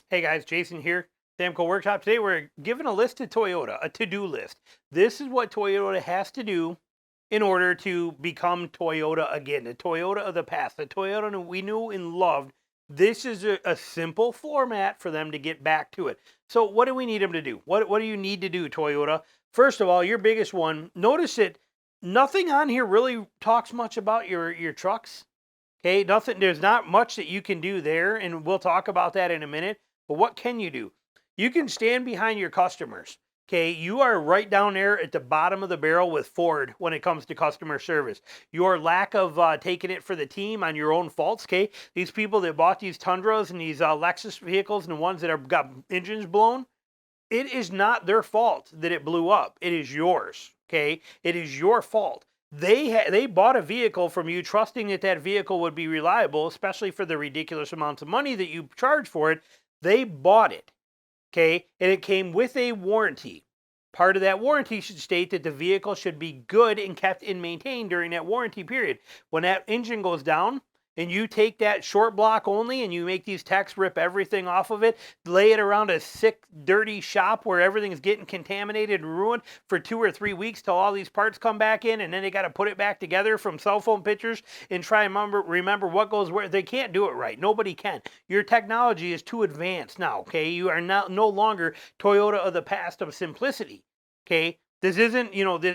Hey guys, Jason here, Samco Workshop. Today we're giving a list to Toyota, a to-do list. This is what Toyota has to do in order to become Toyota again, the Toyota of the past, the Toyota that we knew and loved. This is a simple format for them to get back to it. So what do we need them to do? What do you need to do, Toyota? First of all, your biggest one, notice that nothing on here really talks much about your trucks. Okay, nothing, there's not much that you can do there, and we'll talk about that in a minute. But what can you do? You can stand behind your customers. Okay, you are right down there at the bottom of the barrel with Ford when it comes to customer service. Your lack of taking it for the team on your own faults. Okay, these people that bought these Tundras and these Lexus vehicles and the ones that have got engines blown, it is not their fault that it blew up. It is yours. Okay, it is your fault. They bought a vehicle from you trusting that that vehicle would be reliable, especially for the ridiculous amounts of money that you charge for it. They bought it, okay, and it came with a warranty. Part of that warranty should state that the vehicle should be good and kept and maintained during that warranty period. When that engine goes down and you take that short block only and you make these techs rip everything off of it, lay it around a sick, dirty shop where everything's getting contaminated and ruined for 2 or 3 weeks till all these parts come back in, and then they got to put it back together from cell phone pictures and try and remember what goes where. They can't do it right. Nobody can. Your technology is too advanced now, okay? You are no longer Toyota of the past of simplicity, okay? This isn't,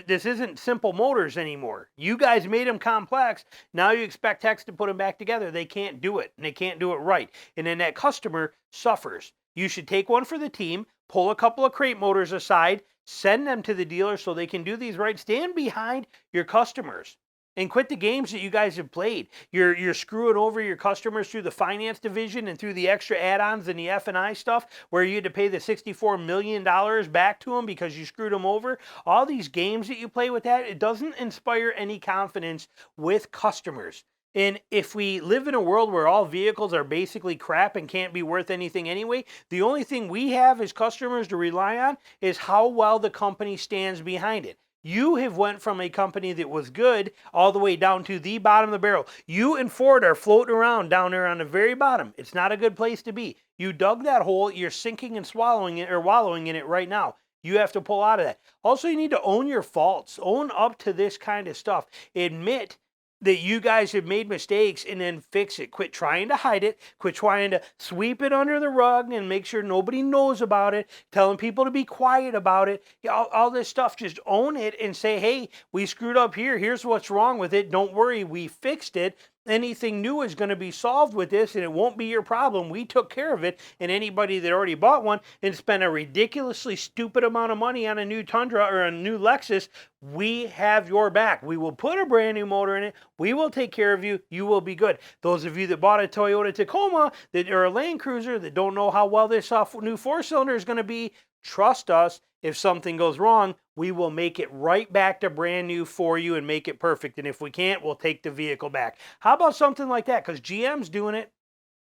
this isn't Simple Motors anymore. You guys made them complex. Now you expect techs to put them back together. They can't do it, and they can't do it right. And then that customer suffers. You should take one for the team, pull a couple of crate motors aside, send them to the dealer so they can do these right. Stand behind your customers and quit the games that you guys have played. You're screwing over your customers through the finance division and through the extra add-ons and the F&I stuff where you had to pay the $64 million back to them because you screwed them over. All these games that you play with that, it doesn't inspire any confidence with customers. And if we live in a world where all vehicles are basically crap and can't be worth anything anyway, the only thing we have as customers to rely on is how well the company stands behind it. You have went from a company that was good all the way down to the bottom of the barrel. You and Ford are floating around down there on the very bottom. It's not a good place to be. You dug that hole. You're sinking and swallowing it or wallowing in it right now. You have to pull out of that. Also, you need to own your faults. Own up to this kind of stuff. Admit that you guys have made mistakes and then fix it. Quit trying to hide it. Quit trying to sweep it under the rug and make sure nobody knows about it. Telling people to be quiet about it. All this stuff, just own it and say, hey, we screwed up here. Here's what's wrong with it. Don't worry, we fixed it. Anything new is going to be solved with this, and it won't be your problem. We took care of it, and anybody that already bought one and spent a ridiculously stupid amount of money on a new Tundra or a new Lexus, we have your back. We will put a brand new motor in it. We will take care of you. You will be good. Those of you that bought a Toyota Tacoma or a Land Cruiser that don't know how well this new four-cylinder is going to be, trust us. If something goes wrong, we will make it right back to brand new for you and make it perfect. And if we can't, we'll take the vehicle back. How about something like that? Because GM's doing it.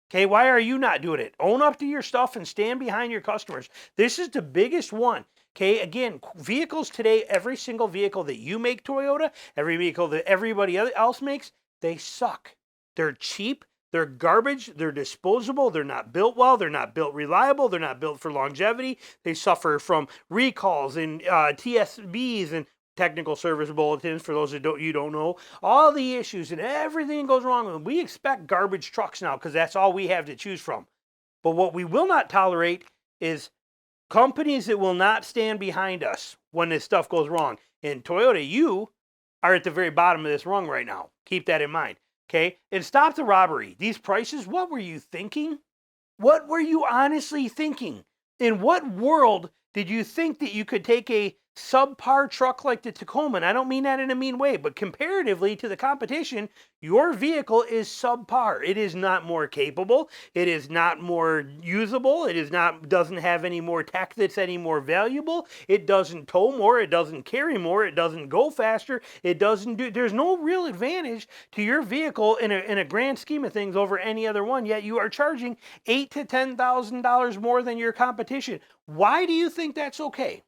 Okay, why are you not doing it? Own up to your stuff and stand behind your customers. This is the biggest one. Okay, again, vehicles today, every single vehicle that you make, Toyota, every vehicle that everybody else makes, they suck. They're cheap. They're garbage, they're disposable, they're not built well, they're not built reliable, they're not built for longevity. They suffer from recalls and TSBs and technical service bulletins, for those that you don't know. All the issues and everything goes wrong with them. We expect garbage trucks now because that's all we have to choose from. But what we will not tolerate is companies that will not stand behind us when this stuff goes wrong. And Toyota, you are at the very bottom of this rung right now. Keep that in mind. Okay, and stop the robbery. These prices, what were you thinking? What were you honestly thinking? In what world did you think that you could take a subpar truck like the Tacoma? And I don't mean that in a mean way, but comparatively to the competition, your vehicle is subpar. It is not more capable. It is not more usable. It doesn't have any more tech that's any more valuable. It doesn't tow more. It doesn't carry more. It doesn't go faster. There's no real advantage to your vehicle in a grand scheme of things over any other one, yet you are charging $8,000 to $10,000 more than your competition. Why do you think that's okay?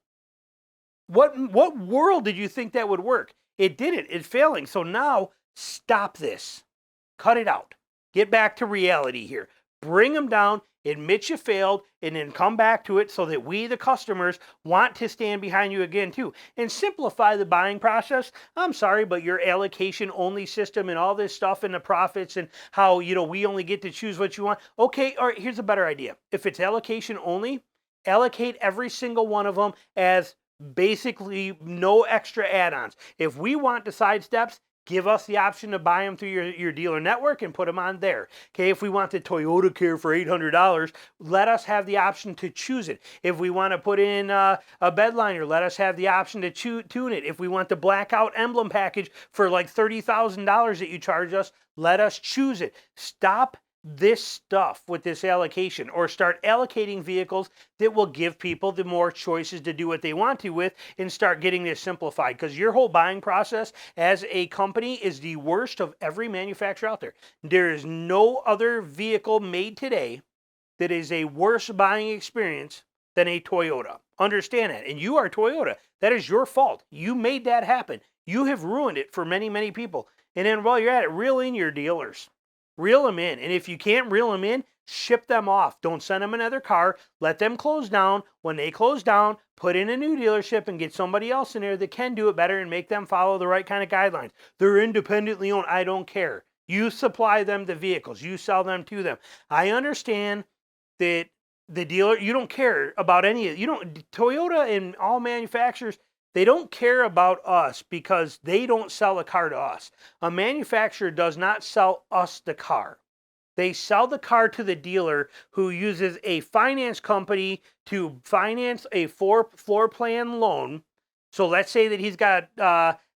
What world did you think that would work? It didn't. It's failing. So now stop this. Cut it out. Get back to reality here. Bring them down admit you failed, and then come back to it so that we, the customers, want to stand behind you again too. And simplify the buying process. I'm sorry, but your allocation only system and all this stuff and the profits and how, we only get to choose what you want. Okay, all right, here's a better idea. If it's allocation only, allocate every single one of them as basically no extra add-ons. If we want the side steps, give us the option to buy them through your dealer network and put them on there. Okay, if we want the Toyota Care for $800, let us have the option to choose it. If we want to put in a bed liner, let us have the option to tune it. If we want the blackout emblem package for like $30,000 that you charge us, let us choose it. Stop this stuff with this allocation, or start allocating vehicles that will give people the more choices to do what they want to with, and start getting this simplified, because your whole buying process as a company is the worst of every manufacturer out there. There is no other vehicle made today that is a worse buying experience than a Toyota. Understand that. And you are Toyota. That is your fault. You made that happen. You have ruined it for many, many people. And then while you're at it, reel in your dealers. Reel them in. And if you can't reel them in, ship them off. Don't send them another car. Let them close down. When they close down, put in a new dealership and get somebody else in there that can do it better and make them follow the right kind of guidelines. They're independently owned. I don't care. You supply them the vehicles. You sell them to them. I understand that the dealer, you don't care about any of it. Toyota and all manufacturers, they don't care about us because they don't sell a car to us. A manufacturer does not sell us the car. They sell the car to the dealer, who uses a finance company to finance a floor plan loan. So let's say that he's got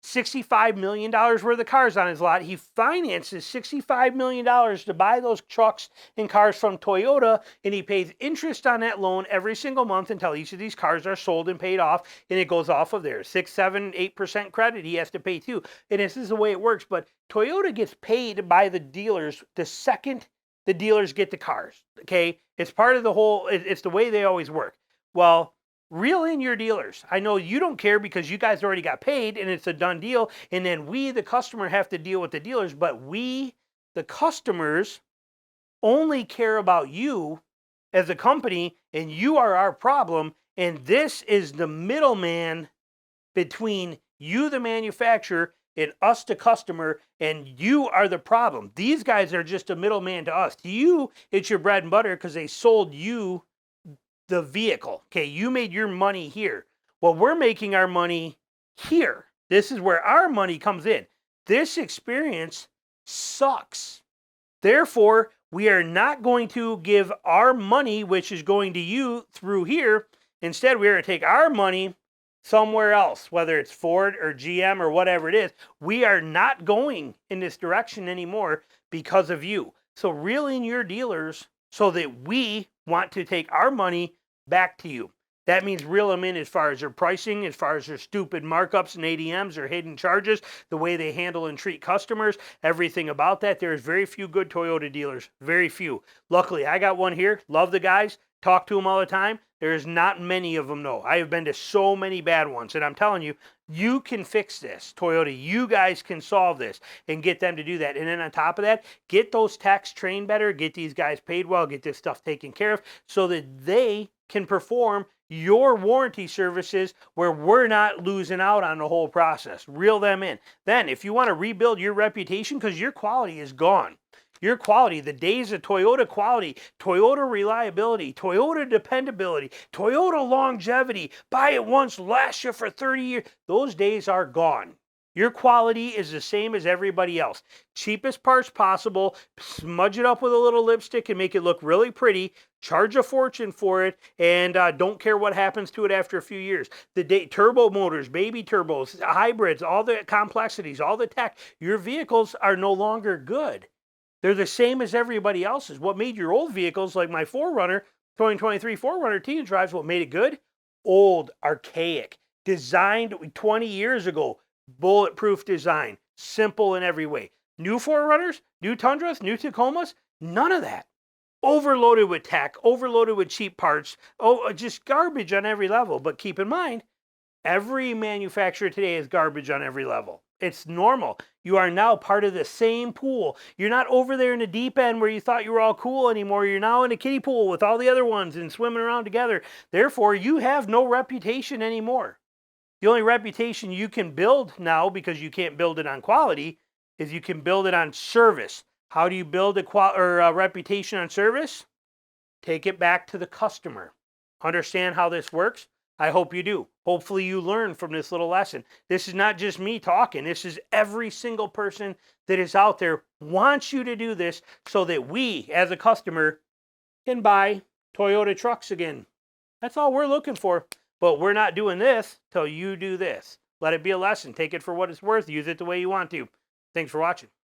$65 million worth of cars on his lot. He finances $65 million to buy those trucks and cars from Toyota, and he pays interest on that loan every single month until each of these cars are sold and paid off, and it goes off of there. 6, 7, 8% credit he has to pay too. And this is the way it works. But Toyota gets paid by the dealers the second the dealers get the cars. Okay? It's part of the whole, it's the way they always work. Well, reel in your dealers. I know you don't care because you guys already got paid and it's a done deal. And then we, the customer, have to deal with the dealers. But we, the customers, only care about you as a company, and you are our problem. And this is the middleman between you, the manufacturer, and us, the customer, and you are the problem. These guys are just a middleman to us. To you, it's your bread and butter because they sold you the vehicle. Okay, you made your money here. Well, we're making our money here. This is where our money comes in. This experience sucks. Therefore, we are not going to give our money, which is going to you, through here. Instead, we are going to take our money somewhere else, whether it's Ford or GM or whatever it is. We are not going in this direction anymore because of you. So reel in your dealers so that we want to take our money back to you. That means reel them in as far as their pricing, as far as their stupid markups and ADMs or hidden charges, the way they handle and treat customers, everything about that. There's very few good Toyota dealers, very few. Luckily, I got one here. Love the guys. Talk to them all the time. There's not many of them, though. I have been to so many bad ones, and I'm telling you, you can fix this, Toyota. You guys can solve this and get them to do that. And then on top of that, get those techs trained better, get these guys paid well, get this stuff taken care of so that they can perform your warranty services where we're not losing out on the whole process. Reel them in. Then, if you want to rebuild your reputation, because your quality is gone. Your quality, the days of Toyota quality, Toyota reliability, Toyota dependability, Toyota longevity, buy it once, last you for 30 years, those days are gone. Your quality is the same as everybody else. Cheapest parts possible, smudge it up with a little lipstick and make it look really pretty, charge a fortune for it, and don't care what happens to it after a few years. Turbo motors, baby turbos, hybrids, all the complexities, all the tech, your vehicles are no longer good. They're the same as everybody else's. What made your old vehicles, like my 4Runner, 2023 4Runner teenage drives, what made it good? Old, archaic, designed 20 years ago, bulletproof design, simple in every way. New 4Runners, new Tundras, new Tacomas, none of that. Overloaded with tech, overloaded with cheap parts, just garbage on every level. But keep in mind, every manufacturer today is garbage on every level. It's normal. You are now part of the same pool. You're not over there in the deep end where you thought you were all cool anymore. You're now in a kiddie pool with all the other ones and swimming around together. Therefore, you have no reputation anymore. The only reputation you can build now, because you can't build it on quality, is you can build it on service. How do you build a reputation on service? Take it back to the customer. Understand how this works? I hope you do. Hopefully you learn from this little lesson. This is not just me talking. This is every single person that is out there wants you to do this so that we, as a customer, can buy Toyota trucks again. That's all we're looking for. But we're not doing this till you do this. Let it be a lesson. Take it for what it's worth. Use it the way you want to. Thanks for watching.